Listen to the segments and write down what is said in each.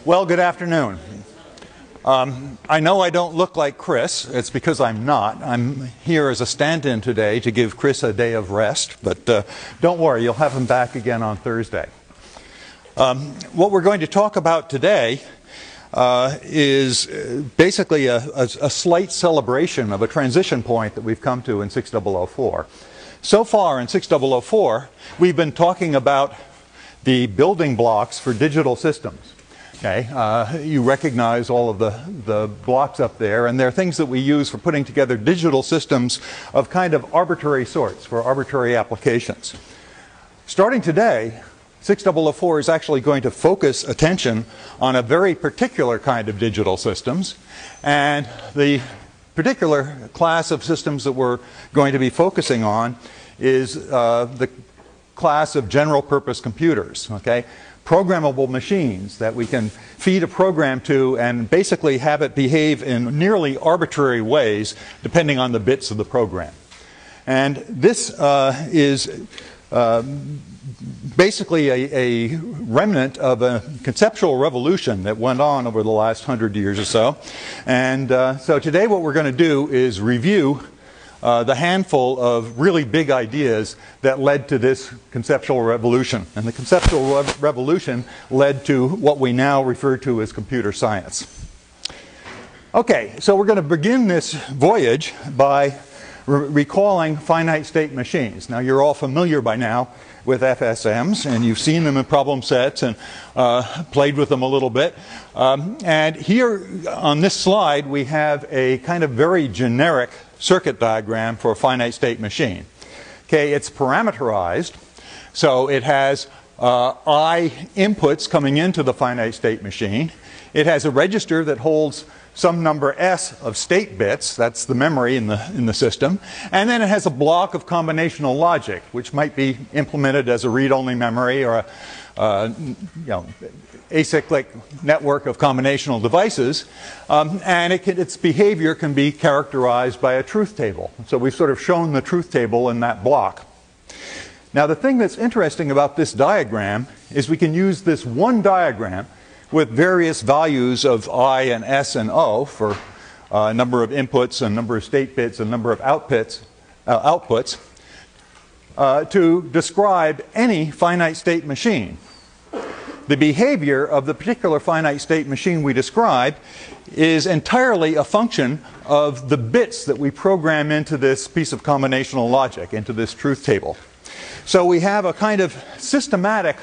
Well, good afternoon. I know I don't look like Chris. It's because I'm not. I'm here as a stand-in today to give Chris a day of rest, but don't worry, you'll have him back again on Thursday. What we're going to talk about today is basically a slight celebration of a transition point that we've come to in 6004. So far in 6004, we've been talking about the building blocks for digital systems. Okay, you recognize all of the blocks up there, and they're things that we use for putting together digital systems of kind of arbitrary sorts for arbitrary applications. Starting today, 6004 is actually going to focus attention on a very particular kind of digital systems, and the particular class of systems that we're going to be focusing on is the class of general purpose computers. Okay? Programmable machines that we can feed a program to and basically have it behave in nearly arbitrary ways depending on the bits of the program. And this is basically a remnant of a conceptual revolution that went on over the last 100 years or so. And so today what we're going to do is review the handful of really big ideas that led to this conceptual revolution. And the conceptual revolution led to what we now refer to as computer science. Okay, so we're going to begin this voyage by recalling finite state machines. Now you're all familiar by now with FSMs, and you've seen them in problem sets and played with them a little bit. And here on this slide we have a kind of very generic circuit diagram for a finite state machine. Okay, it's parameterized, so it has I inputs coming into the finite state machine. It has a register that holds some number S of state bits, that's the memory in the system, and then it has a block of combinational logic, which might be implemented as a read-only memory or a acyclic network of combinational devices, and its behavior can be characterized by a truth table. So we've sort of shown the truth table in that block. Now the thing that's interesting about this diagram is we can use this one diagram with various values of I and S and O for a number of inputs, a number of state bits, a number of outputs, to describe any finite state machine. The behavior of the particular finite state machine we describe is entirely a function of the bits that we program into this piece of combinational logic, into this truth table. So we have a kind of systematic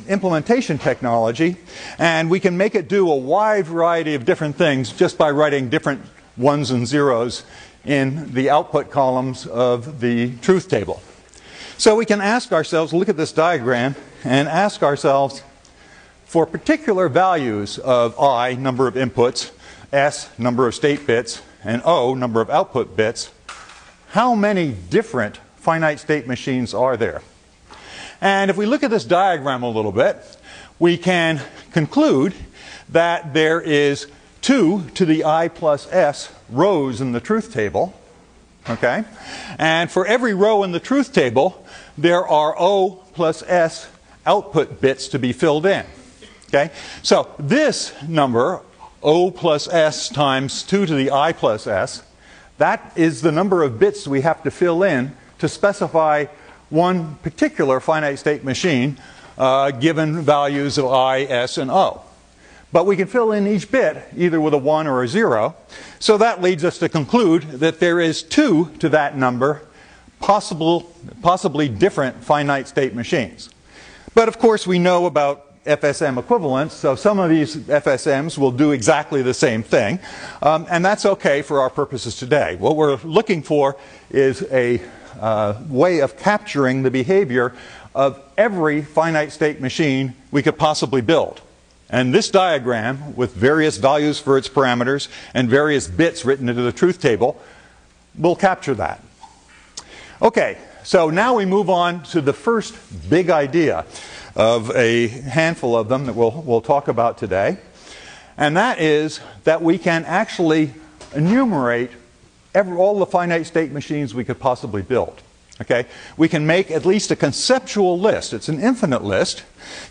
implementation technology, and we can make it do a wide variety of different things just by writing different ones and zeros in the output columns of the truth table. So we can ask ourselves, look at this diagram, and ask ourselves, for particular values of I, number of inputs, S, number of state bits, and O, number of output bits, how many different finite state machines are there? And if we look at this diagram a little bit, we can conclude that there is 2 to the I plus S rows in the truth table. Okay? And for every row in the truth table, there are O plus S output bits to be filled in. Okay? So this number, O plus S times 2 to the I plus S, that is the number of bits we have to fill in to specify one particular finite state machine given values of I, S, and O. But we can fill in each bit either with a 1 or a 0. So that leads us to conclude that there is 2 to that number possibly different finite state machines. But of course we know about FSM equivalents, so some of these FSMs will do exactly the same thing. And that's okay for our purposes today. What we're looking for is a way of capturing the behavior of every finite state machine we could possibly build. And this diagram, with various values for its parameters and various bits written into the truth table, will capture that. Okay, so now we move on to the first big idea of a handful of them that we'll talk about today. And that is that we can actually enumerate all the finite state machines we could possibly build. Okay? We can make at least a conceptual list. It's an infinite list.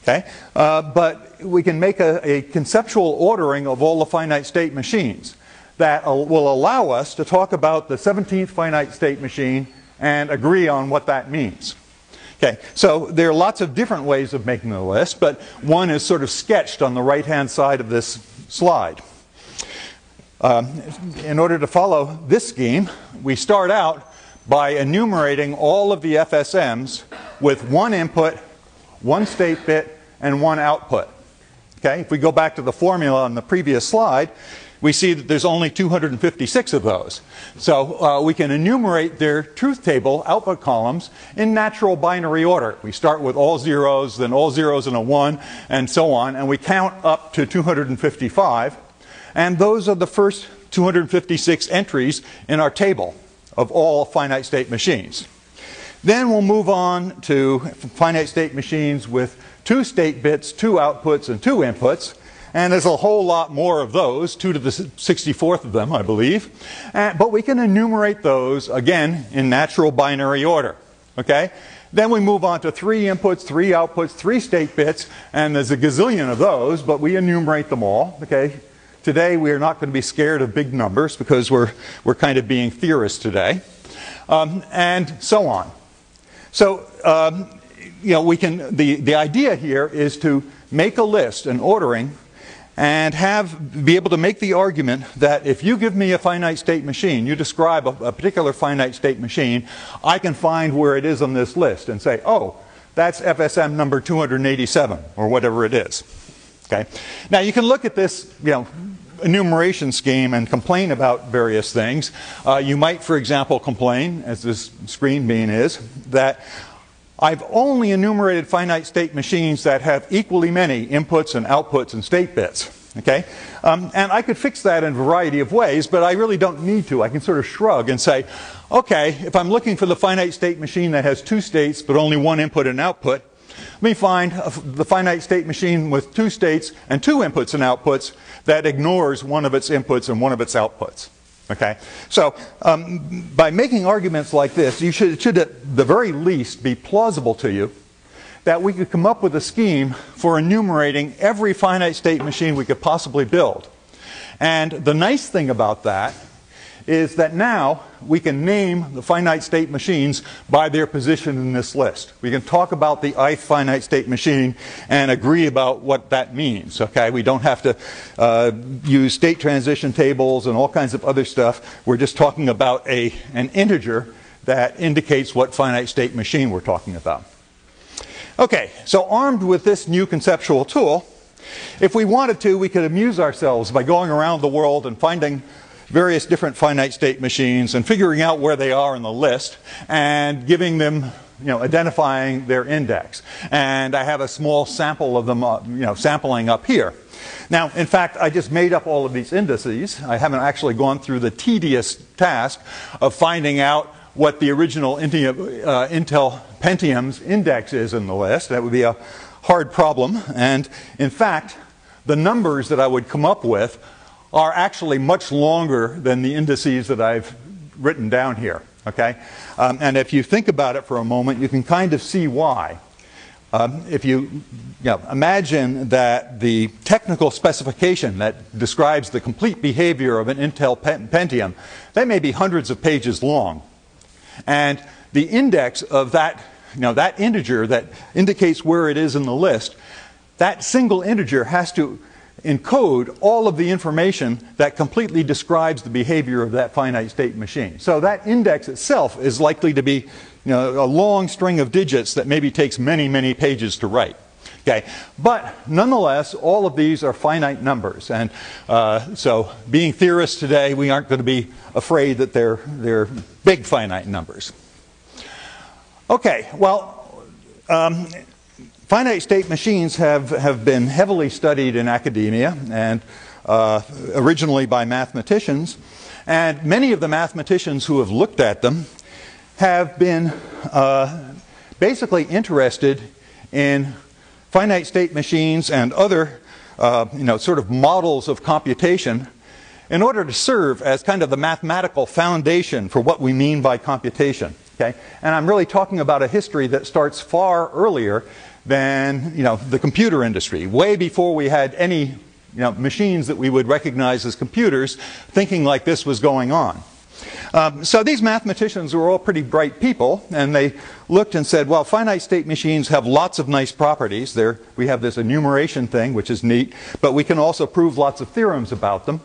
Okay? But we can make a conceptual ordering of all the finite state machines that will allow us to talk about the 17th finite state machine and agree on what that means. Okay, so there are lots of different ways of making the list, but one is sort of sketched on the right-hand side of this slide. In order to follow this scheme, we start out by enumerating all of the FSMs with one input, one state bit, and one output. Okay, if we go back to the formula on the previous slide, we see that there's only 256 of those. So we can enumerate their truth table output columns in natural binary order. We start with all zeros, then all zeros and a 1, and so on, and we count up to 255. And those are the first 256 entries in our table of all finite state machines. Then we'll move on to finite state machines with 2 state bits, 2 outputs, and 2 inputs. And there's a whole lot more of those, 2 to the 64th of them, I believe. But we can enumerate those, again, in natural binary order. Okay? Then we move on to 3 inputs, 3 outputs, 3 state bits, and there's a gazillion of those, but we enumerate them all. Okay? Today we are not going to be scared of big numbers because we're kind of being theorists today. And so on. So, you know, we can, the idea here is to make a list, an ordering, and be able to make the argument that if you give me a finite state machine, you describe a particular finite state machine, I can find where it is on this list and say, oh, that's FSM number 287, or whatever it is. Okay? Now you can look at this, you know, enumeration scheme and complain about various things. You might, for example, complain, as this screen bean is, that I've only enumerated finite state machines that have equally many inputs and outputs and state bits. Okay? And I could fix that in a variety of ways, but I really don't need to. I can sort of shrug and say, okay, if I'm looking for the finite state machine that has 2 states but only 1 input and output, let me find the finite state machine with 2 states and 2 inputs and outputs that ignores one of its inputs and one of its outputs. Okay? So by making arguments like this, it should at the very least be plausible to you that we could come up with a scheme for enumerating every finite state machine we could possibly build. And the nice thing about that is that now we can name the finite state machines by their position in this list. We can talk about the ith finite state machine and agree about what that means. Okay? We don't have to use state transition tables and all kinds of other stuff. We're just talking about an integer that indicates what finite state machine we're talking about. Okay, so armed with this new conceptual tool, if we wanted to, we could amuse ourselves by going around the world and finding various different finite state machines and figuring out where they are in the list and giving them, you know, identifying their index. And I have a small sample of them, you know, sampling up here. Now, in fact, I just made up all of these indices. I haven't actually gone through the tedious task of finding out what the original Intel Pentium's index is in the list. That would be a hard problem. And in fact, the numbers that I would come up with are actually much longer than the indices that I've written down here. Okay? And if you think about it for a moment, you can kind of see why. If you imagine that the technical specification that describes the complete behavior of an Intel Pentium, that may be hundreds of pages long. And the index of that, that integer that indicates where it is in the list, that single integer has to encode all of the information that completely describes the behavior of that finite state machine. So that index itself is likely to be a long string of digits that maybe takes many, many pages to write. Okay, but nonetheless, all of these are finite numbers, and so being theorists today, we aren't going to be afraid that they're big finite numbers. Okay, well, finite state machines have been heavily studied in academia, and originally by mathematicians, and many of the mathematicians who have looked at them have been basically interested in finite state machines and other sort of models of computation in order to serve as kind of the mathematical foundation for what we mean by computation. Okay? And I'm really talking about a history that starts far earlier than the computer industry, way before we had any machines that we would recognize as computers. Thinking like this was going on. So these mathematicians were all pretty bright people, and they looked and said, well, finite state machines have lots of nice properties. We have this enumeration thing, which is neat, but we can also prove lots of theorems about them.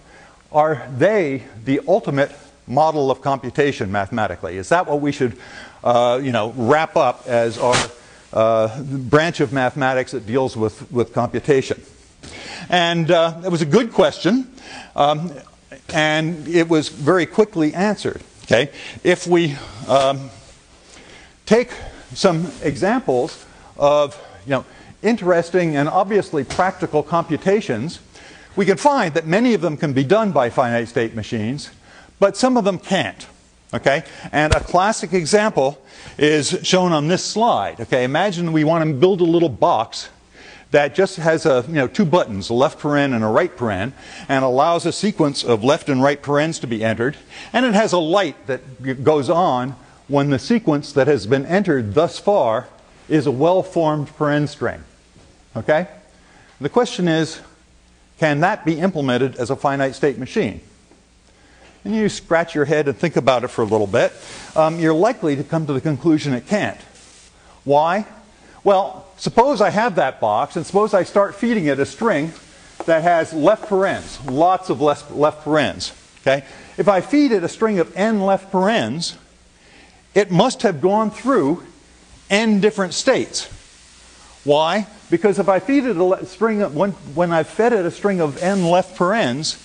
Are they the ultimate model of computation mathematically? Is that what we should wrap up as our branch of mathematics that deals with computation? And it was a good question. And it was very quickly answered. Okay? If we take some examples of interesting and obviously practical computations, we can find that many of them can be done by finite state machines, but some of them can't. Okay? And a classic example is shown on this slide. Okay? Imagine we want to build a little box that just has two buttons, a left paren and a right paren, and allows a sequence of left and right parens to be entered. And it has a light that goes on when the sequence that has been entered thus far is a well-formed paren string. Okay? The question is, can that be implemented as a finite state machine? And you scratch your head and think about it for a little bit. You're likely to come to the conclusion it can't. Why? Well, suppose I have that box, and suppose I start feeding it a string that has left parens, lots of left parens. Okay? If I feed it a string of n left parens, it must have gone through n different states. Why? Because if I feed it a string of, when I've fed it a string of n left parens,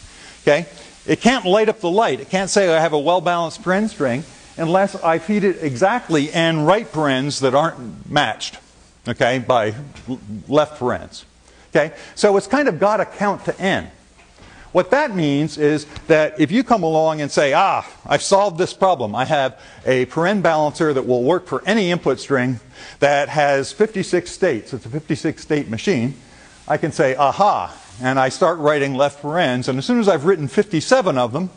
okay, it can't light up the light. It can't say I have a well-balanced paren string unless I feed it exactly n right parens that aren't matched. Okay, by left parens. Okay, so it's kind of got to count to n. What that means is that if you come along and say, I've solved this problem. I have a paren balancer that will work for any input string that has 56 states. It's a 56-state machine. I can say, aha, and I start writing left parens, and as soon as I've written 57 of them,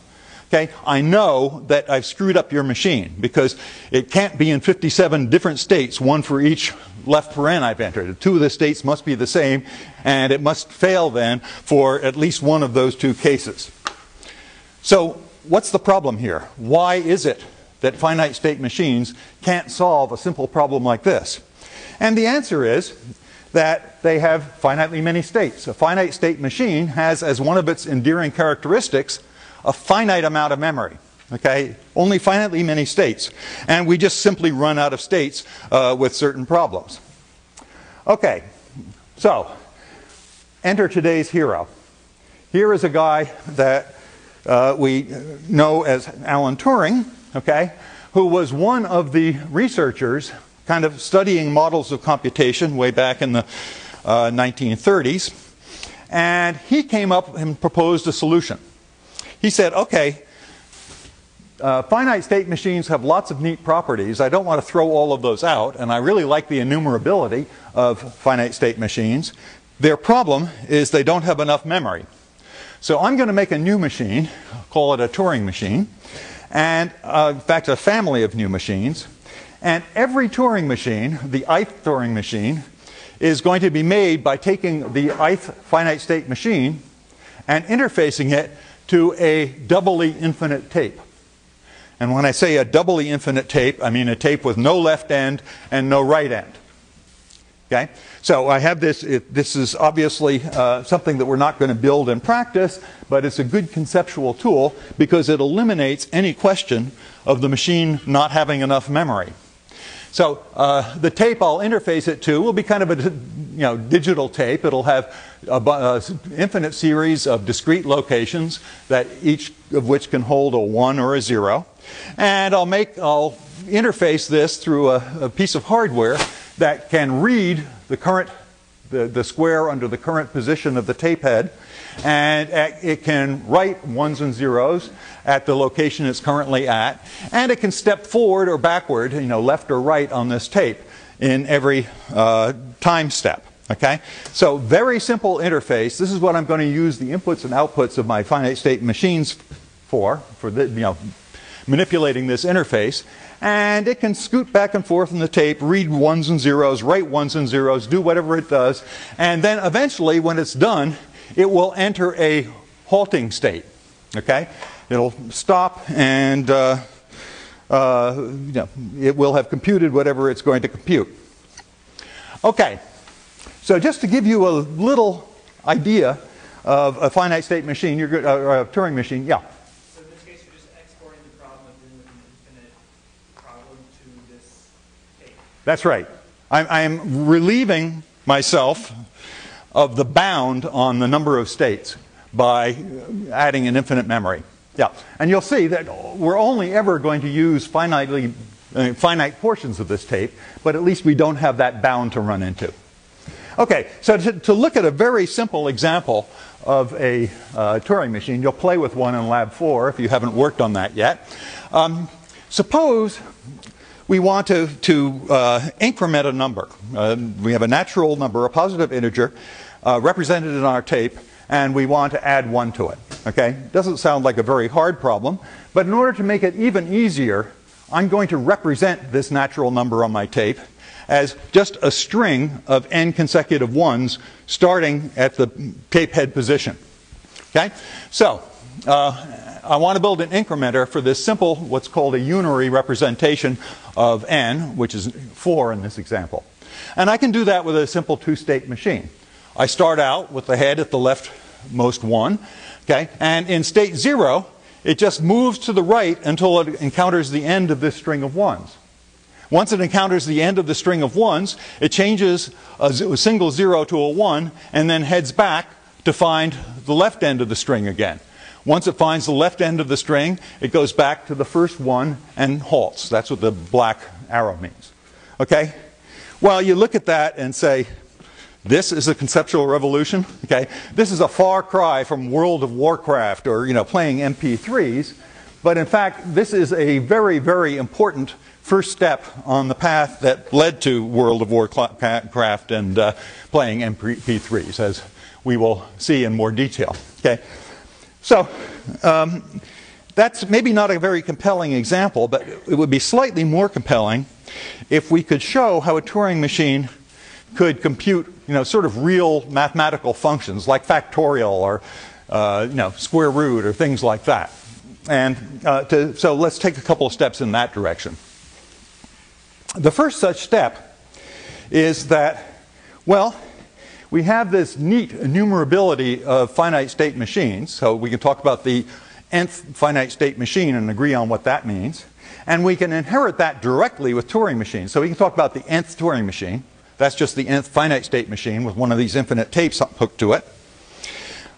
okay, I know that I've screwed up your machine because it can't be in 57 different states, one for each left paren I've entered. Two of the states must be the same, and it must fail then for at least one of those two cases. So what's the problem here? Why is it that finite state machines can't solve a simple problem like this? And the answer is that they have finitely many states. A finite state machine has as one of its endearing characteristics a finite amount of memory. Okay? Only finitely many states. And we just simply run out of states with certain problems. Okay, so enter today's hero. Here is a guy that we know as Alan Turing, okay, who was one of the researchers kind of studying models of computation way back in the 1930s. And he came up and proposed a solution. He said, okay, finite state machines have lots of neat properties. I don't want to throw all of those out, and I really like the enumerability of finite state machines. Their problem is they don't have enough memory. So I'm going to make a new machine, call it a Turing machine, and in fact a family of new machines. And every Turing machine, the ith Turing machine, is going to be made by taking the ith finite state machine and interfacing it to a doubly infinite tape. And when I say a doubly infinite tape, I mean a tape with no left end and no right end. Okay? So I have this. This is obviously something that we're not going to build in practice, but it's a good conceptual tool because it eliminates any question of the machine not having enough memory. So the tape I'll interface it to will be kind of a digital tape. It'll have an infinite series of discrete locations that each of which can hold a 1 or a 0. And I'll interface this through a piece of hardware that can read the square under the current position of the tape head, and it can write 1s and 0s at the location it's currently at, and it can step forward or backward, left or right on this tape in every time step. Okay? So very simple interface. This is what I'm going to use the inputs and outputs of my finite state machines for manipulating this interface. And it can scoot back and forth in the tape, read ones and zeros, write ones and zeros, do whatever it does. And then eventually, when it's done, it will enter a halting state. Okay? It'll stop and it will have computed whatever it's going to compute. Okay. So just to give you a little idea of a finite state machine, or a Turing machine, yeah. So in this case, you're just exporting the problem of dealing with an infinite problem to this tape. That's right. I'm relieving myself of the bound on the number of states by adding an infinite memory. Yeah, and you'll see that we're only ever going to use finite portions of this tape, but at least we don't have that bound to run into. Okay, so to look at a very simple example of a Turing machine, you'll play with one in Lab 4 if you haven't worked on that yet. Suppose we want to increment a number. We have a natural number, a positive integer, represented in our tape, and we want to add 1 to it. Okay? Doesn't sound like a very hard problem, but in order to make it even easier, I'm going to represent this natural number on my tape as just a string of n consecutive ones starting at the tape head position. Okay? So, I want to build an incrementer for this simple, what's called a unary representation of n, which is 4 in this example. And I can do that with a simple two-state machine. I start out with the head at the leftmost one, okay? And in state 0, it just moves to the right until it encounters the end of this string of ones. Once it encounters the end of the string of ones, it changes a single 0 to a 1 and then heads back to find the left end of the string again. Once it finds the left end of the string, it goes back to the first one and halts. That's what the black arrow means. Okay? Well, you look at that and say, this is a conceptual revolution. Okay? This is a far cry from World of Warcraft or, playing MP3s. But in fact, this is a very, very important first step on the path that led to World of Warcraft and playing MP3s, as we will see in more detail. Okay? So, that's maybe not a very compelling example, but it would be slightly more compelling if we could show how a Turing machine could compute, sort of real mathematical functions like factorial or, square root or things like that. And so let's take a couple of steps in that direction. The first such step is that, well, we have this neat enumerability of finite state machines. So we can talk about the nth finite state machine and agree on what that means. And we can inherit that directly with Turing machines. So we can talk about the nth Turing machine. That's just the nth finite state machine with one of these infinite tapes hooked to it.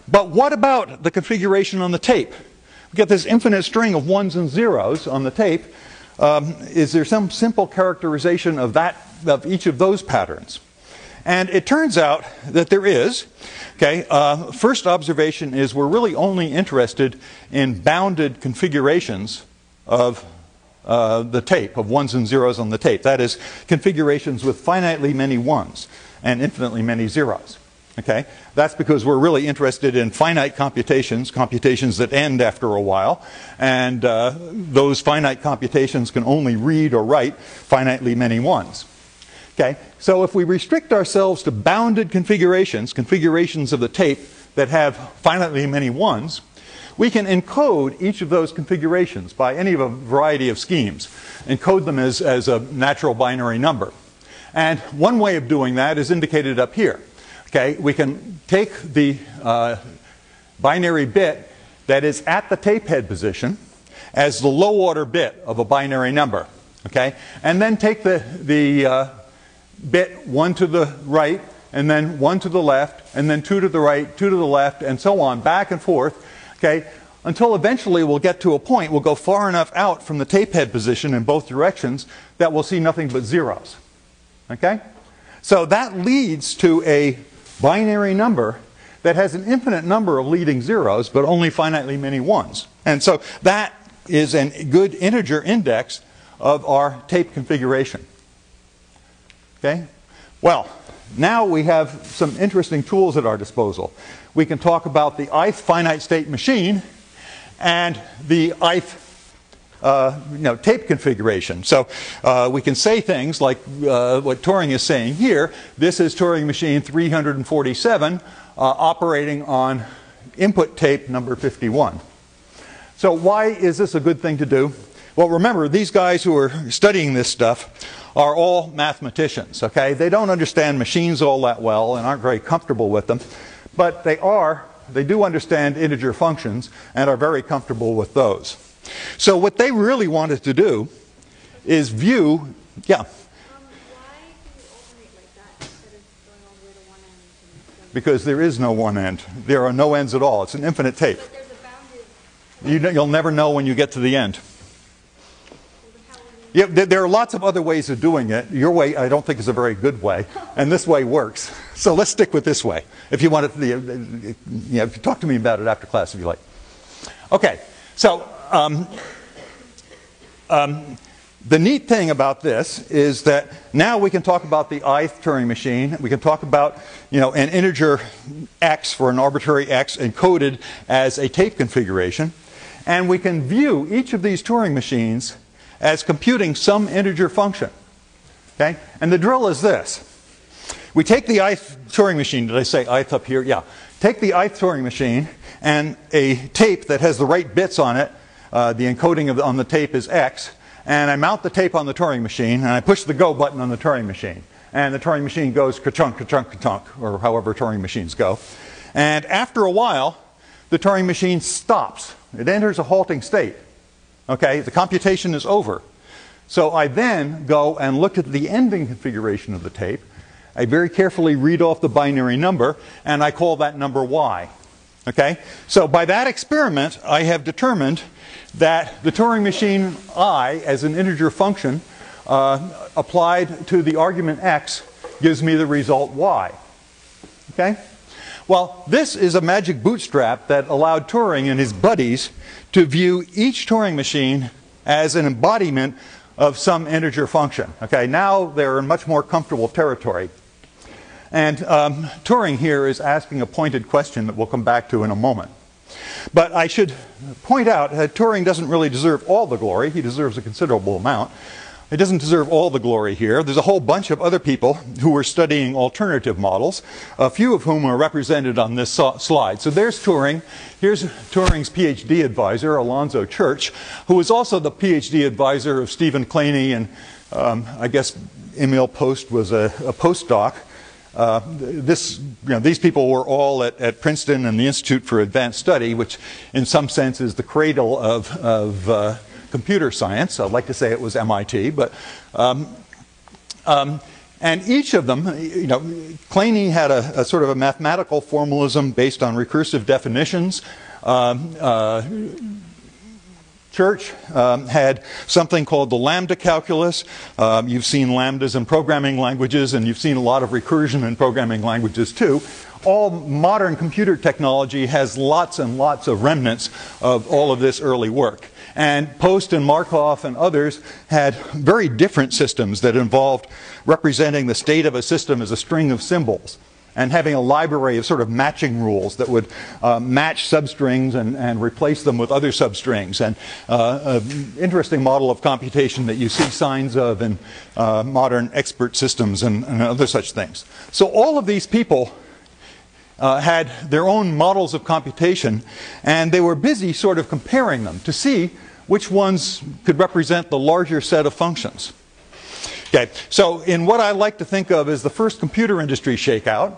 But what about the configuration on the tape? We get this infinite string of ones and zeros on the tape. Is there some simple characterization of each of those patterns? And it turns out that there is. Okay, first observation is we're really only interested in bounded configurations of the tape, of ones and zeros on the tape. That is, configurations with finitely many ones and infinitely many zeros. Okay, that's because we're really interested in finite computations, computations that end after a while, and those finite computations can only read or write finitely many ones. Okay, so if we restrict ourselves to bounded configurations, configurations of the tape that have finitely many ones, we can encode each of those configurations by any of a variety of schemes, encode them as a natural binary number. And one way of doing that is indicated up here. Okay, we can take the binary bit that is at the tape head position as the low order bit of a binary number. Okay, and then take the bit 1 to the right, and then 1 to the left, and then 2 to the right, 2 to the left, and so on, back and forth, okay, until eventually we'll get to a point, we'll go far enough out from the tape head position in both directions that we'll see nothing but zeros. Okay? So that leads to a binary number that has an infinite number of leading zeros, but only finitely many ones. And so that is a good integer index of our tape configuration. Okay? Well, now we have some interesting tools at our disposal. We can talk about the ith finite state machine and the ith tape configuration. So we can say things like what Turing is saying here. This is Turing machine 347 operating on input tape number 51. So why is this a good thing to do? Well, remember, these guys who are studying this stuff are all mathematicians, okay? They don't understand machines all that well and aren't very comfortable with them, but they do understand integer functions and are very comfortable with those. So what they really wanted to do is view, yeah? Why do you alternate like that instead of going all the way to one end? Because there is no one end. There are no ends at all. It's an infinite tape. But there's a bounded... You'll never know when you get to the end. Yeah, there are lots of other ways of doing it. Your way, I don't think, is a very good way, and this way works. So let's stick with this way. If you want to, talk to me about it after class if you like. Okay, so the neat thing about this is that now we can talk about the ith Turing machine. We can talk about an integer x for an arbitrary x encoded as a tape configuration, and we can view each of these Turing machines as computing some integer function. Okay? And the drill is this. We take the ith Turing machine. Did I say ith up here? Yeah. Take the ith Turing machine and a tape that has the right bits on it. The encoding on the tape is x. And I mount the tape on the Turing machine, and I push the go button on the Turing machine. And the Turing machine goes ka-chunk, ka-chunk, ka-chunk, or however Turing machines go. And after a while, the Turing machine stops. It enters a halting state. Okay, the computation is over. So I then go and look at the ending configuration of the tape. I very carefully read off the binary number, and I call that number y. Okay, so by that experiment, I have determined that the Turing machine I, as an integer function, applied to the argument x, gives me the result y. Okay? Well, this is a magic bootstrap that allowed Turing and his buddies to view each Turing machine as an embodiment of some integer function. Okay, now they're in much more comfortable territory. And Turing here is asking a pointed question that we'll come back to in a moment. But I should point out that Turing doesn't really deserve all the glory. He deserves a considerable amount. He doesn't deserve all the glory here. There's a whole bunch of other people who were studying alternative models, a few of whom are represented on this slide. So there's Turing. Here's Turing's PhD advisor, Alonzo Church, who was also the PhD advisor of Stephen Kleene, and I guess Emil Post was a postdoc. These people were all at Princeton and the Institute for Advanced Study, which in some sense is the cradle of computer science. I'd like to say it was MIT, but and each of them, Kleene had a sort of a mathematical formalism based on recursive definitions. Church had something called the lambda calculus. You've seen lambdas in programming languages, and you've seen a lot of recursion in programming languages too. All modern computer technology has lots and lots of remnants of all of this early work. And Post and Markov and others had very different systems that involved representing the state of a system as a string of symbols, and having a library of sort of matching rules that would match substrings and replace them with other substrings. And an interesting model of computation that you see signs of in modern expert systems and other such things. So all of these people had their own models of computation, and they were busy sort of comparing them to see which ones could represent the larger set of functions. Okay, so in what I like to think of as the first computer industry shakeout,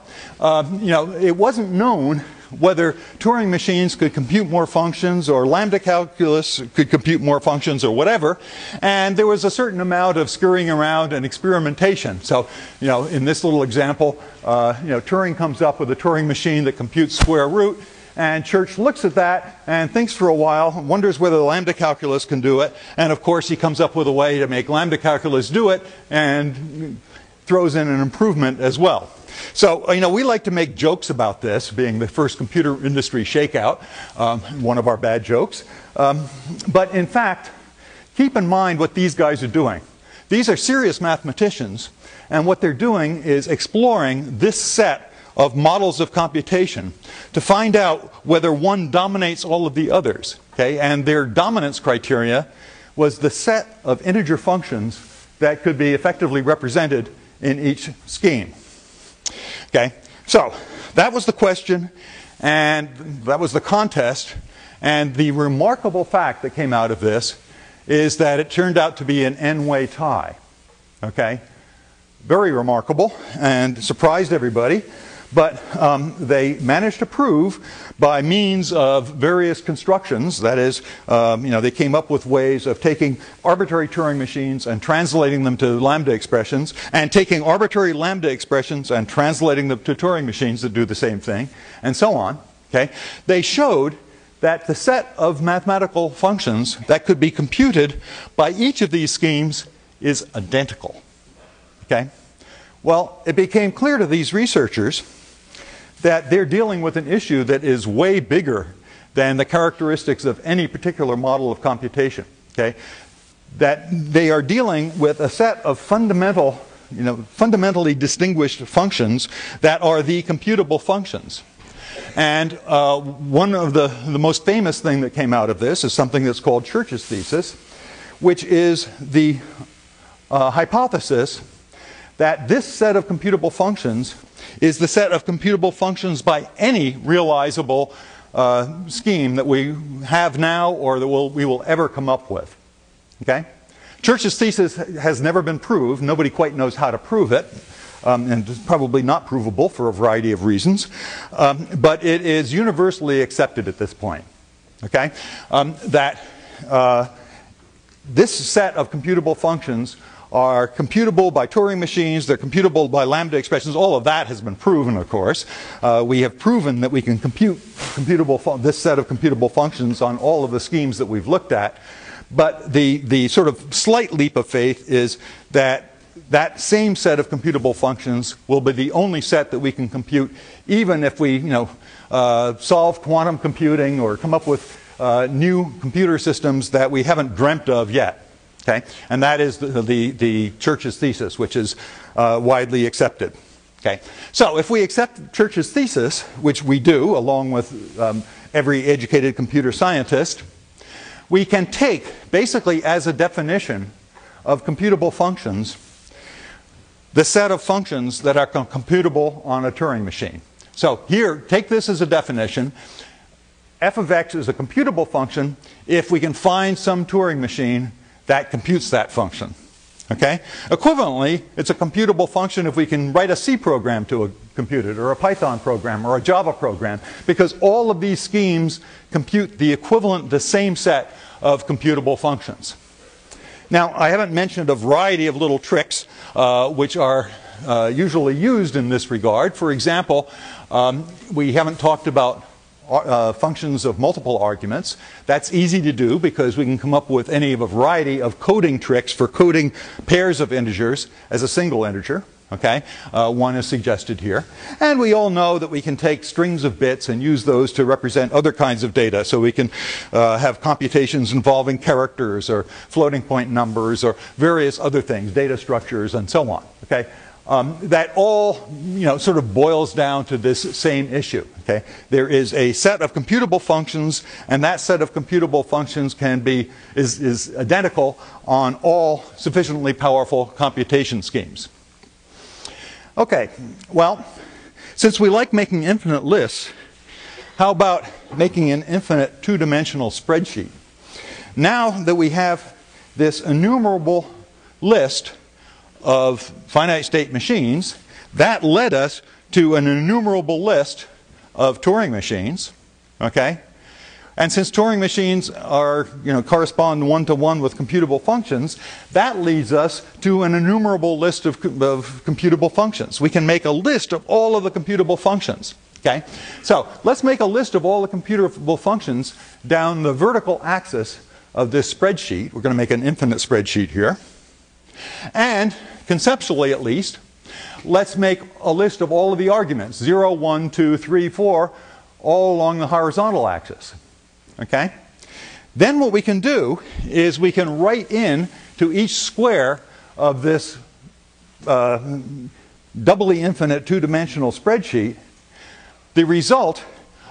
it wasn't known whether Turing machines could compute more functions or lambda calculus could compute more functions or whatever, and there was a certain amount of scurrying around and experimentation. So, in this little example, Turing comes up with a Turing machine that computes square root, and Church looks at that and thinks for a while, wonders whether the lambda calculus can do it, and of course he comes up with a way to make lambda calculus do it and throws in an improvement as well. So, we like to make jokes about this, being the first computer industry shakeout, one of our bad jokes. But in fact, keep in mind what these guys are doing. These are serious mathematicians, and what they're doing is exploring this set of models of computation to find out whether one dominates all of the others. Okay? And their dominance criteria was the set of integer functions that could be effectively represented in each scheme. Okay, so that was the question, and that was the contest, and the remarkable fact that came out of this is that it turned out to be an n-way tie. Okay, very remarkable and surprised everybody, but they managed to prove by means of various constructions, that is, they came up with ways of taking arbitrary Turing machines and translating them to lambda expressions, and taking arbitrary lambda expressions and translating them to Turing machines that do the same thing, and so on. Okay? They showed that the set of mathematical functions that could be computed by each of these schemes is identical. Okay? Well, it became clear to these researchers that they're dealing with an issue that is way bigger than the characteristics of any particular model of computation. Okay? That they are dealing with a set of fundamentally distinguished functions that are the computable functions. And one of the most famous thing that came out of this is something that's called Church's thesis, which is the hypothesis that this set of computable functions is the set of computable functions by any realizable scheme that we have now or that we will ever come up with. Okay? Church's thesis has never been proved. Nobody quite knows how to prove it. And it's probably not provable for a variety of reasons. But it is universally accepted at this point. Okay? This set of computable functions are computable by Turing machines, they're computable by lambda expressions. All of that has been proven, of course. We have proven that we can compute this set of computable functions on all of the schemes that we've looked at. But the sort of slight leap of faith is that that same set of computable functions will be the only set that we can compute, even if we solve quantum computing or come up with new computer systems that we haven't dreamt of yet. Okay? And that is the Church's thesis, which is widely accepted. Okay? So if we accept Church's thesis, which we do along with every educated computer scientist, we can take basically as a definition of computable functions the set of functions that are computable on a Turing machine. So here, take this as a definition. F of x is a computable function if we can find some Turing machine that computes that function. Okay? Equivalently, it's a computable function if we can write a C program to compute it, or a Python program, or a Java program, because all of these schemes compute the equivalent, the same set of computable functions. Now, I haven't mentioned a variety of little tricks which are usually used in this regard. For example, we haven't talked about functions of multiple arguments. That's easy to do because we can come up with any of a variety of coding tricks for coding pairs of integers as a single integer. Okay? One is suggested here. And we all know that we can take strings of bits and use those to represent other kinds of data. So we can have computations involving characters or floating point numbers or various other things, data structures and so on. Okay? That all sort of boils down to this same issue. Okay? There is a set of computable functions, and that set of computable functions is identical on all sufficiently powerful computation schemes. Okay, well, since we like making infinite lists, how about making an infinite two-dimensional spreadsheet? Now that we have this innumerable list of finite state machines, that led us to an innumerable list of Turing machines. Okay? And since Turing machines are, correspond one-to-one with computable functions, that leads us to an innumerable list of computable functions. We can make a list of all of the computable functions. Okay? So let's make a list of all the computable functions down the vertical axis of this spreadsheet. We're going to make an infinite spreadsheet here. And conceptually, at least, let's make a list of all of the arguments, 0, 1, 2, 3, 4, all along the horizontal axis. Okay? Then what we can do is we can write in to each square of this doubly infinite two-dimensional spreadsheet the result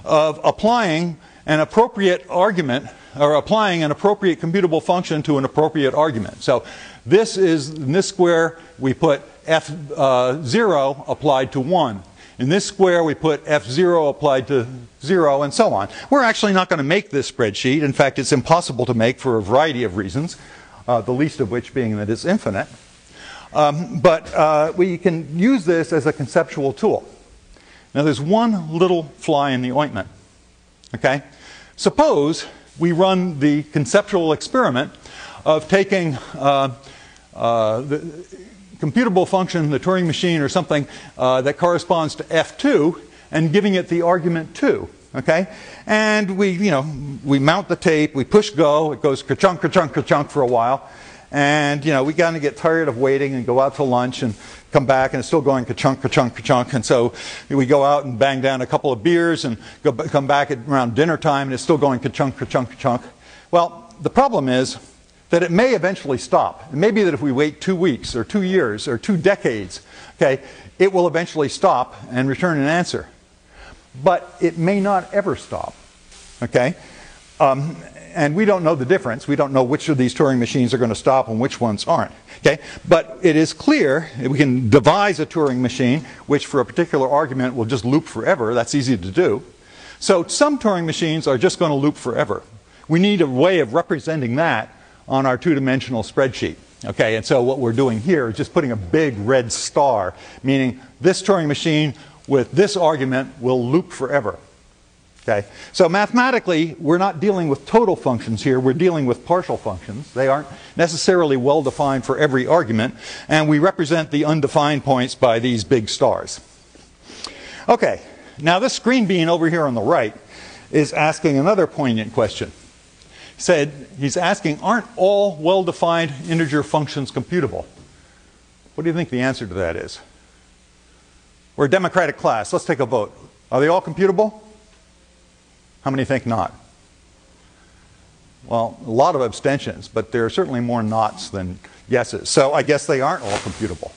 of applying an appropriate argument or applying an appropriate computable function to an appropriate argument. So this is, in this square, we put f0 applied to 1. In this square, we put f0 applied to 0, and so on. We're actually not going to make this spreadsheet. In fact, it's impossible to make for a variety of reasons, the least of which being that it's infinite. But we can use this as a conceptual tool. Now, there's one little fly in the ointment. Okay? Suppose we run the conceptual experiment of taking the computable function, the Turing machine or something that corresponds to f2 and giving it the argument 2. Okay? And we mount the tape, we push go, it goes ka-chunk, ka-chunk, ka-chunk for a while. And we kind of get tired of waiting and go out to lunch and come back and it's still going ka-chunk, ka-chunk, ka-chunk. And so we go out and bang down a couple of beers and come back at around dinner time and it's still going ka-chunk, ka-chunk, ka-chunk. Well, the problem is that it may eventually stop. It may be that if we wait 2 weeks or 2 years or 2 decades, okay, it will eventually stop and return an answer. But it may not ever stop. Okay? And we don't know the difference. We don't know which of these Turing machines are going to stop and which ones aren't. Okay? But it is clear that we can devise a Turing machine which for a particular argument will just loop forever. That's easy to do. So some Turing machines are just going to loop forever. We need a way of representing that on our two-dimensional spreadsheet. Okay? And so what we're doing here is just putting a big red star, meaning this Turing machine with this argument will loop forever. Okay. So mathematically, we're not dealing with total functions here. We're dealing with partial functions. They aren't necessarily well defined for every argument. And we represent the undefined points by these big stars. Okay. Now this green bean over here on the right is asking another poignant question. He's asking, aren't all well-defined integer functions computable? What do you think the answer to that is? We're a democratic class. Let's take a vote. Are they all computable? How many think not? Well, a lot of abstentions, but there are certainly more nots than yeses. So I guess they aren't all computable.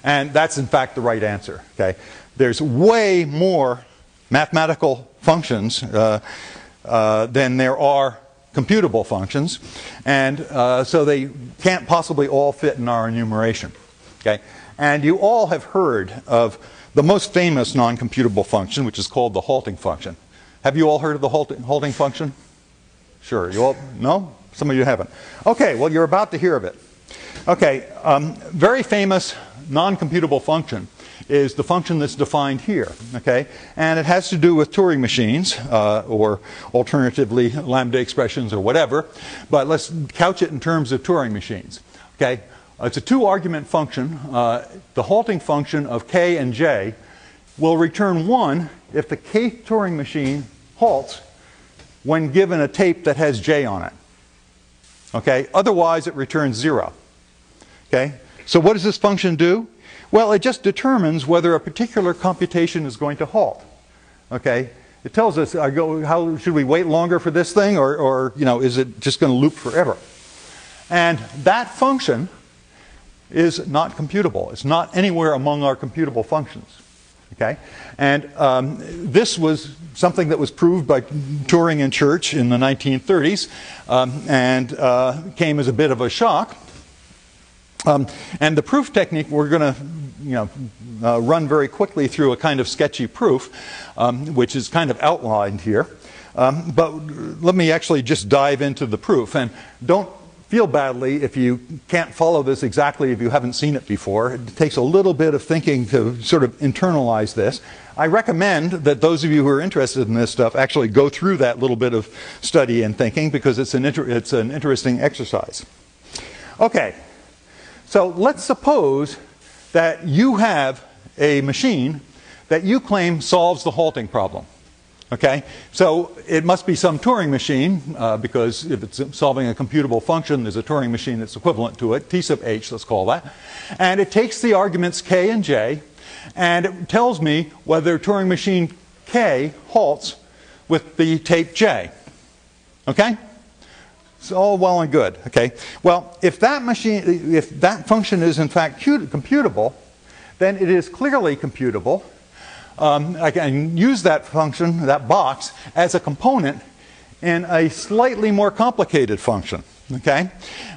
And that's in fact the right answer. Okay? There's way more mathematical functions than there are computable functions. And so they can't possibly all fit in our enumeration. Okay? And you all have heard of the most famous non-computable function, which is called the halting function. Have you all heard of the halting function? Sure. You all? No? Some of you haven't. Okay. Well, you're about to hear of it. Okay. Very famous non-computable function is the function that's defined here. Okay. And it has to do with Turing machines, or alternatively lambda expressions or whatever. But let's couch it in terms of Turing machines. Okay. It's a 2-argument function. The halting function of k and j will return 1 if the kth Turing machine halts when given a tape that has j on it. Okay? Otherwise, it returns 0. Okay? So what does this function do? Well, it just determines whether a particular computation is going to halt. Okay? It tells us, how should we wait longer for this thing, or is it just going to loop forever? And that function is not computable. It's not anywhere among our computable functions. Okay? And this was something that was proved by Turing and Church in the 1930s and came as a bit of a shock. And the proof technique we're going to run very quickly through a kind of sketchy proof, which is kind of outlined here. But let me actually just dive into the proof. And don't feel badly if you can't follow this exactly if you haven't seen it before. It takes a little bit of thinking to sort of internalize this. I recommend that those of you who are interested in this stuff actually go through that little bit of study and thinking, because it's an interesting exercise. Okay, so let's suppose that you have a machine that you claim solves the halting problem. Okay, so it must be some Turing machine, because if it's solving a computable function, there's a Turing machine that's equivalent to it, T sub h, let's call that. And it takes the arguments k and j, and it tells me whether Turing machine k halts with the tape j. Okay? It's all well and good. Okay? Well, if that function is in fact computable, then it is clearly computable. I can use that function, that box, as a component in a slightly more complicated function. Okay?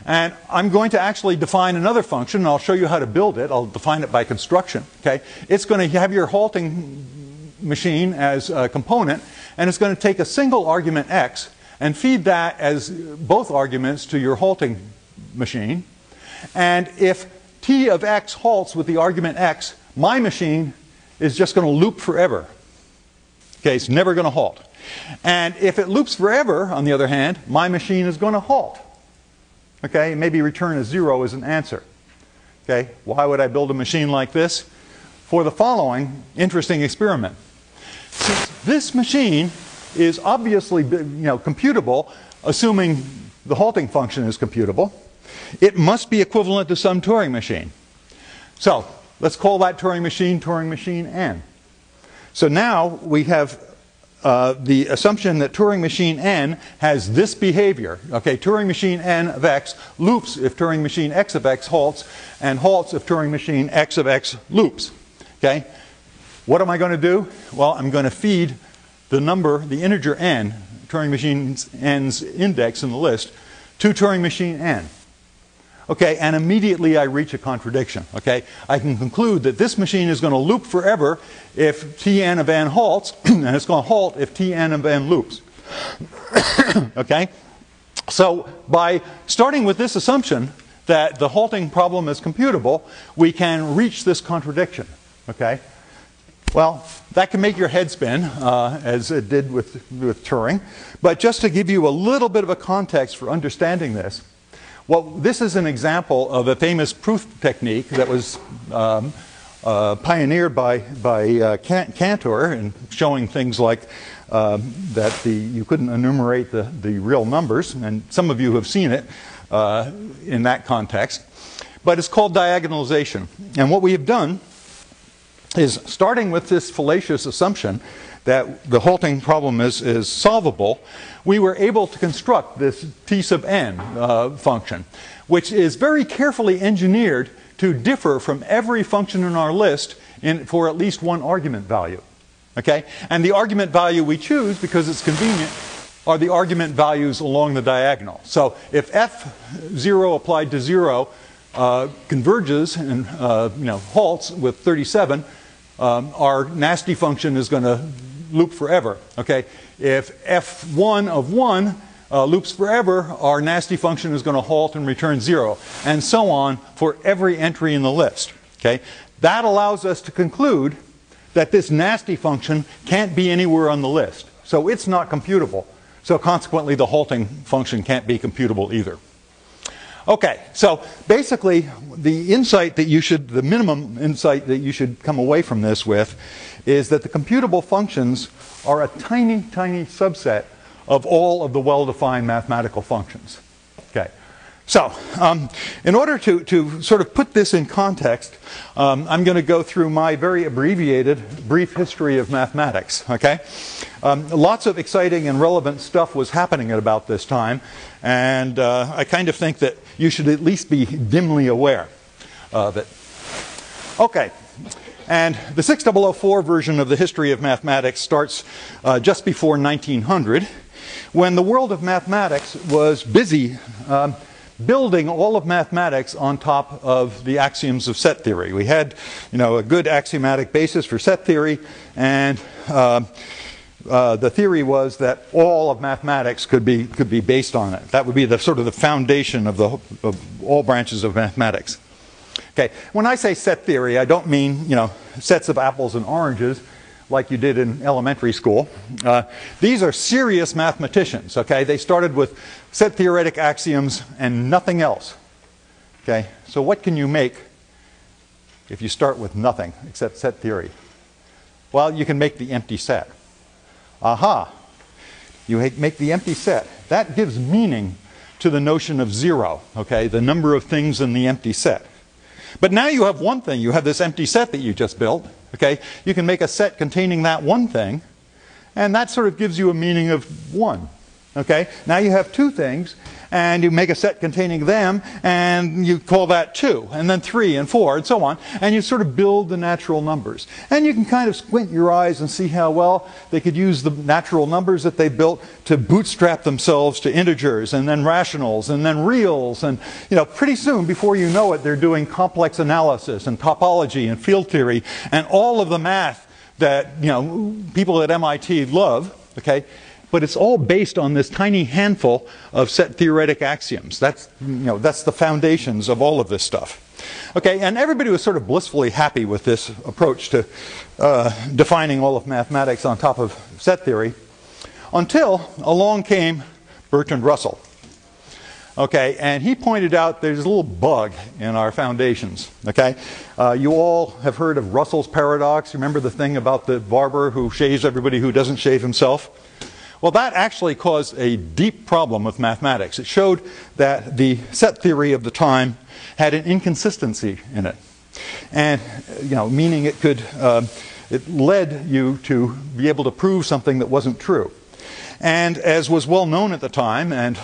And I'm going to actually define another function, and I'll show you how to build it. I'll define it by construction. Okay? It's going to have your halting machine as a component, and it's going to take a single argument x and feed that as both arguments to your halting machine. And if t of x halts with the argument x, my machine is just going to loop forever. Okay, it's never going to halt. And if it loops forever, on the other hand, my machine is going to halt. Okay, maybe return a 0 as an answer. Okay, why would I build a machine like this? For the following interesting experiment. Since this machine is obviously, computable, assuming the halting function is computable, it must be equivalent to some Turing machine. So let's call that Turing machine n. So now we have the assumption that Turing machine n has this behavior. Okay, Turing machine n of x loops if Turing machine x of x halts, and halts if Turing machine x of x loops. Okay, what am I going to do? Well, I'm going to feed the number, the integer n, Turing machine n's index in the list, to Turing machine n. Okay, and immediately I reach a contradiction. Okay, I can conclude that this machine is going to loop forever if Tn of n halts, and it's going to halt if Tn of n loops. Okay, so by starting with this assumption that the halting problem is computable, we can reach this contradiction. Okay, well, that can make your head spin, as it did with Turing. But just to give you a little bit of a context for understanding this, well, this is an example of a famous proof technique that was pioneered by Cantor, in showing things like that you couldn't enumerate the real numbers, and some of you have seen it in that context. But it's called diagonalization. And what we have done is, starting with this fallacious assumption that the halting problem is solvable, we were able to construct this t sub n function, which is very carefully engineered to differ from every function in our list for at least one argument value. Okay? And the argument value we choose, because it's convenient, are the argument values along the diagonal. So if f0 applied to 0 converges and halts with 37, our nasty function is going to loop forever. Okay, if f1 of 1 loops forever, our nasty function is going to halt and return 0, and so on for every entry in the list. Okay, that allows us to conclude that this nasty function can't be anywhere on the list, so it's not computable. So consequently, the halting function can't be computable either. Okay, so basically, the minimum insight that you should come away from this with is that the computable functions are a tiny, tiny subset of all of the well-defined mathematical functions. Okay, so in order to sort of put this in context, I'm going to go through my very abbreviated brief history of mathematics. Okay, lots of exciting and relevant stuff was happening at about this time, and I kind of think that you should at least be dimly aware of it. Okay. And the 6004 version of the history of mathematics starts just before 1900, when the world of mathematics was busy building all of mathematics on top of the axioms of set theory. We had, a good axiomatic basis for set theory, and the theory was that all of mathematics could be based on it. That would be the sort of the foundation of all branches of mathematics. Okay, when I say set theory, I don't mean, sets of apples and oranges like you did in elementary school. These are serious mathematicians, okay? They started with set theoretic axioms and nothing else. Okay, so what can you make if you start with nothing except set theory? Well, you can make the empty set. Aha! You make the empty set. That gives meaning to the notion of 0, okay? The number of things in the empty set. But now you have one thing. You have this empty set that you just built. Okay, you can make a set containing that one thing, and that sort of gives you a meaning of 1. Okay, now you have two things, and you make a set containing them, and you call that 2, and then 3 and 4, and so on, and you sort of build the natural numbers. And you can kind of squint your eyes and see how well they could use the natural numbers that they built to bootstrap themselves to integers, and then rationals, and then reals, and pretty soon, before you know it, they're doing complex analysis and topology and field theory and all of the math that people at MIT love. Okay. But it's all based on this tiny handful of set theoretic axioms. That's the foundations of all of this stuff. Okay, and everybody was sort of blissfully happy with this approach to defining all of mathematics on top of set theory, until along came Bertrand Russell. Okay, and he pointed out there's a little bug in our foundations. Okay, you all have heard of Russell's paradox. Remember the thing about the barber who shaves everybody who doesn't shave himself? Well, that actually caused a deep problem with mathematics. It showed that the set theory of the time had an inconsistency in it, and meaning it led you to be able to prove something that wasn't true. And as was well known at the time, and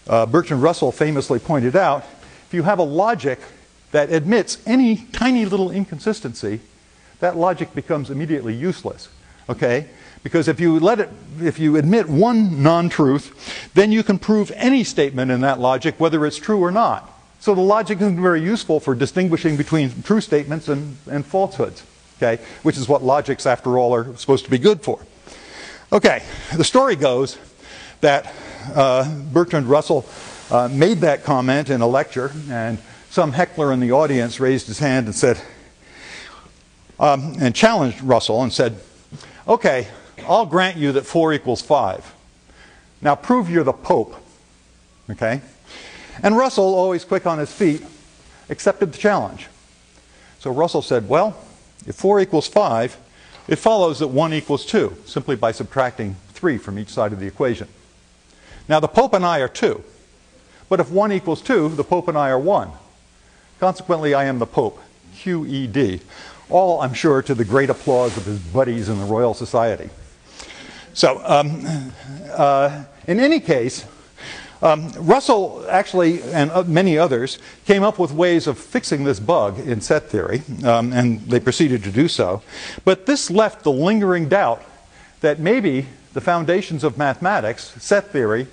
Bertrand Russell famously pointed out, if you have a logic that admits any tiny little inconsistency, that logic becomes immediately useless. Okay? Because if you admit one non-truth, then you can prove any statement in that logic, whether it's true or not. So the logic isn't very useful for distinguishing between true statements and falsehoods, okay? Which is what logics, after all, are supposed to be good for. Okay, the story goes that Bertrand Russell made that comment in a lecture, and some heckler in the audience raised his hand and said, and challenged Russell and said, okay, I'll grant you that 4 equals 5. Now prove you're the Pope. Okay? And Russell, always quick on his feet, accepted the challenge. So Russell said, well, if 4 equals 5, it follows that 1 equals 2, simply by subtracting 3 from each side of the equation. Now the Pope and I are 2. But if 1 equals 2, the Pope and I are 1. Consequently, I am the Pope. QED. All, I'm sure, to the great applause of his buddies in the Royal Society. So, in any case, Russell actually, and many others, came up with ways of fixing this bug in set theory, and they proceeded to do so. But this left the lingering doubt that maybe the foundations of mathematics, set theory,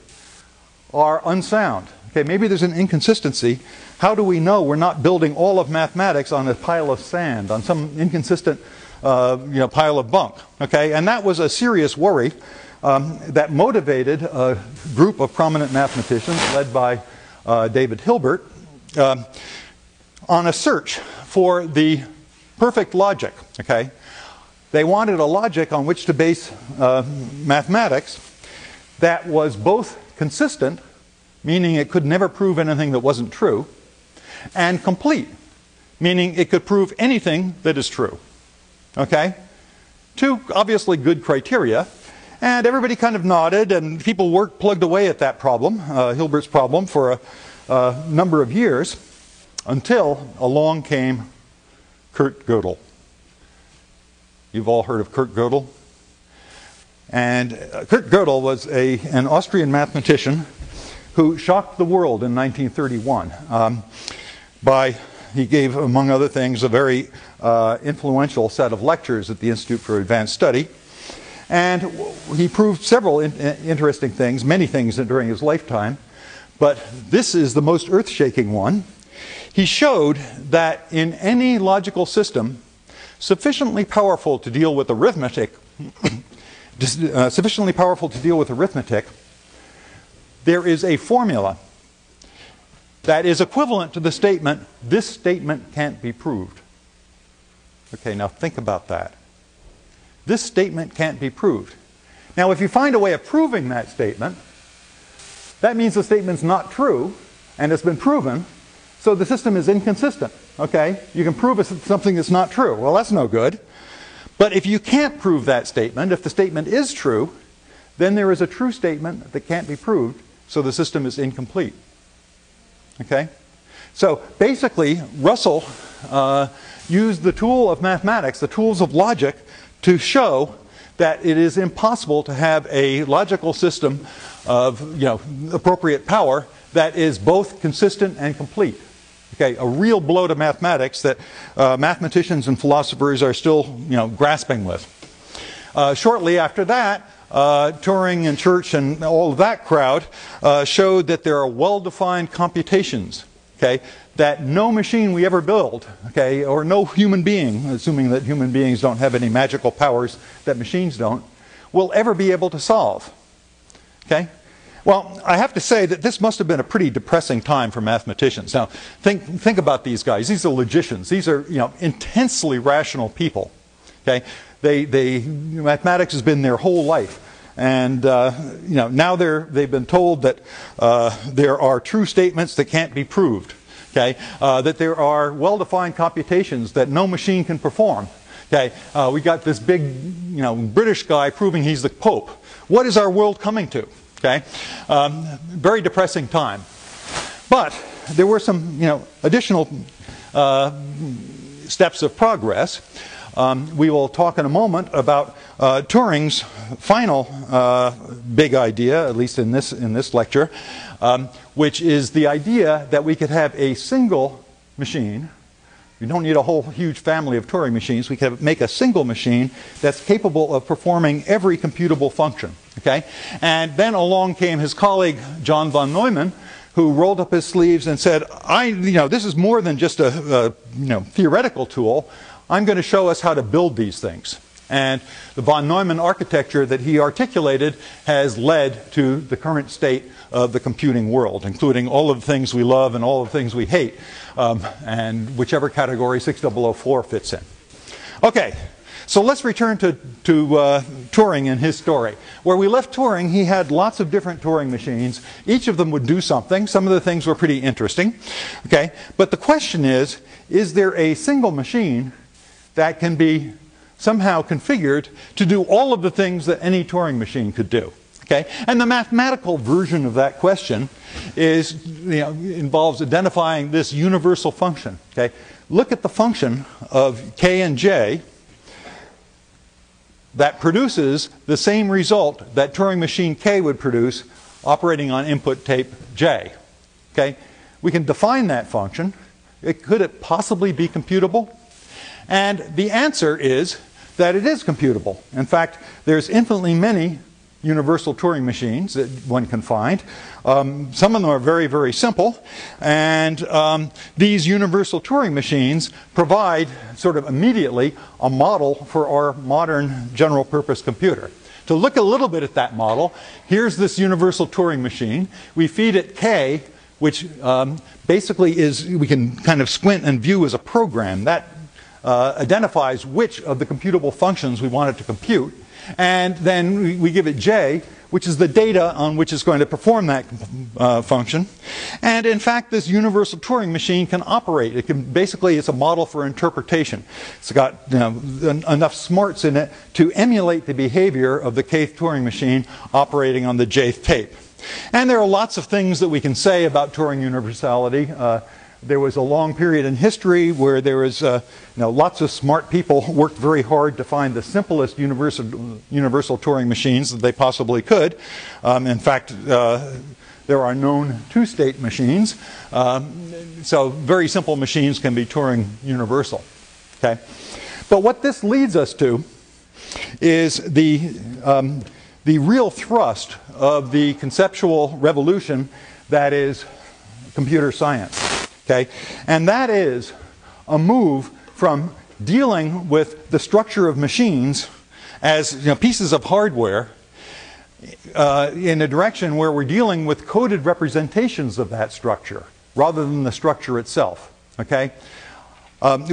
are unsound. Okay, maybe there's an inconsistency. How do we know we're not building all of mathematics on a pile of sand, on some inconsistent pile of bunk? Okay, and that was a serious worry that motivated a group of prominent mathematicians led by David Hilbert on a search for the perfect logic. Okay, they wanted a logic on which to base mathematics that was both consistent, meaning it could never prove anything that wasn't true, and complete, meaning it could prove anything that is true. Okay? 2 obviously good criteria, and everybody kind of nodded, and people plugged away at that problem, Hilbert's problem, for a number of years, until along came Kurt Gödel. You've all heard of Kurt Gödel? And Kurt Gödel was an Austrian mathematician who shocked the world in 1931 he gave, among other things, a very influential set of lectures at the Institute for Advanced Study. And he proved several interesting things, many things during his lifetime, but this is the most earth-shaking one. He showed that in any logical system sufficiently powerful to deal with arithmetic, there is a formula that is equivalent to the statement, this statement can't be proved. Okay, now think about that. This statement can't be proved. Now, if you find a way of proving that statement, that means the statement's not true, and it's been proven, so the system is inconsistent. Okay? You can prove something that's not true. Well, that's no good. But if you can't prove that statement, if the statement is true, then there is a true statement that can't be proved, so the system is incomplete. Okay? So basically, Russell used the tool of mathematics, the tools of logic, to show that it is impossible to have a logical system of appropriate power that is both consistent and complete. Okay, a real blow to mathematics that mathematicians and philosophers are still grasping with. Shortly after that, Turing and Church and all of that crowd showed that there are well-defined computations, okay, that no machine we ever build, okay, or no human being, assuming that human beings don't have any magical powers that machines don't, will ever be able to solve. Okay? Well, I have to say that this must have been a pretty depressing time for mathematicians. Now, think about these guys. These are logicians. These are intensely rational people. Okay? Mathematics has been their whole life. And now they've been told that there are true statements that can't be proved. Okay? That there are well-defined computations that no machine can perform. Okay? We got this big British guy proving he's the Pope. What is our world coming to? Okay? Very depressing time. But there were some additional steps of progress. We will talk in a moment about Turing's final big idea, at least in this lecture, which is the idea that we could have a single machine. You don't need a whole huge family of Turing machines. We can make a single machine that's capable of performing every computable function. Okay? And then along came his colleague John von Neumann, who rolled up his sleeves and said, this is more than just a theoretical tool. I'm going to show us how to build these things. And the von Neumann architecture that he articulated has led to the current state of the computing world, including all of the things we love and all of the things we hate, and whichever category 6004 fits in. Okay, so let's return to Turing and his story. Where we left Turing, he had lots of different Turing machines. Each of them would do something. Some of the things were pretty interesting. Okay, but the question is there a single machine that can be somehow configured to do all of the things that any Turing machine could do? Okay? And the mathematical version of that question is, involves identifying this universal function. Okay? Look at the function of k and j that produces the same result that Turing machine k would produce operating on input tape j. Okay? We can define that function. Could it possibly be computable? And the answer is that it is computable. In fact, there's infinitely many universal Turing machines that one can find. Some of them are very, very simple. And these universal Turing machines provide sort of immediately a model for our modern general purpose computer. To look a little bit at that model, here's this universal Turing machine. We feed it K, which basically is, we can kind of squint and view as a program. That identifies which of the computable functions we want it to compute. And then we give it J, which is the data on which it's going to perform that function. And in fact, this universal Turing machine can operate. It can basically, it's a model for interpretation. It's got enough smarts in it to emulate the behavior of the kth Turing machine operating on the jth tape. And there are lots of things that we can say about Turing universality. There was a long period in history where there was lots of smart people worked very hard to find the simplest universal Turing machines that they possibly could. In fact, there are known two-state machines. So very simple machines can be Turing universal. Okay? But what this leads us to is the real thrust of the conceptual revolution that is computer science. Okay? And that is a move from dealing with the structure of machines as pieces of hardware in a direction where we're dealing with coded representations of that structure rather than the structure itself. Okay?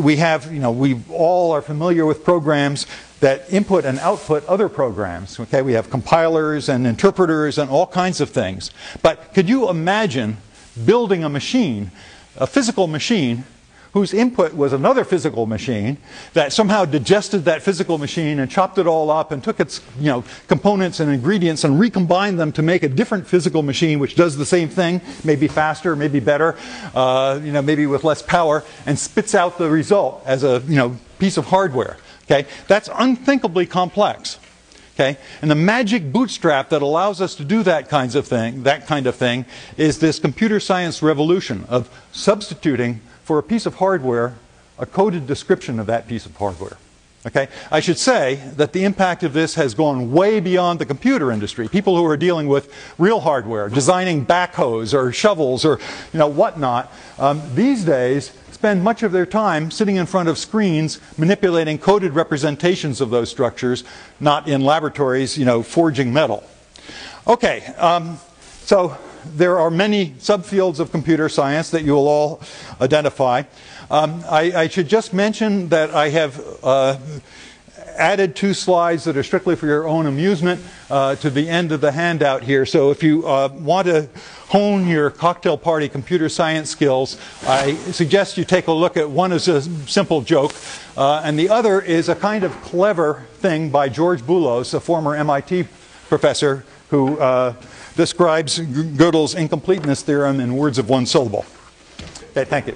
We have, we all are familiar with programs that input and output other programs. Okay? We have compilers and interpreters and all kinds of things. But could you imagine building a machine, a physical machine, whose input was another physical machine that somehow digested that physical machine and chopped it all up and took its components and ingredients and recombined them to make a different physical machine which does the same thing, maybe faster, maybe better, maybe with less power, and spits out the result as a piece of hardware. Okay? That's unthinkably complex. Okay? And the magic bootstrap that allows us to do that kind of thing is this computer science revolution of substituting for a piece of hardware a coded description of that piece of hardware. Okay? I should say that the impact of this has gone way beyond the computer industry. People who are dealing with real hardware, designing backhoes or shovels or whatnot, these days spend much of their time sitting in front of screens manipulating coded representations of those structures, not in laboratories, forging metal. Okay, so there are many subfields of computer science that you will all identify. I should just mention that I have added 2 slides that are strictly for your own amusement to the end of the handout here. So if you want to hone your cocktail party computer science skills, I suggest you take a look at one as a simple joke, and the other is a kind of clever thing by George Boulos, a former MIT professor, who describes Gödel's incompleteness theorem in words of 1 syllable. Okay, thank you.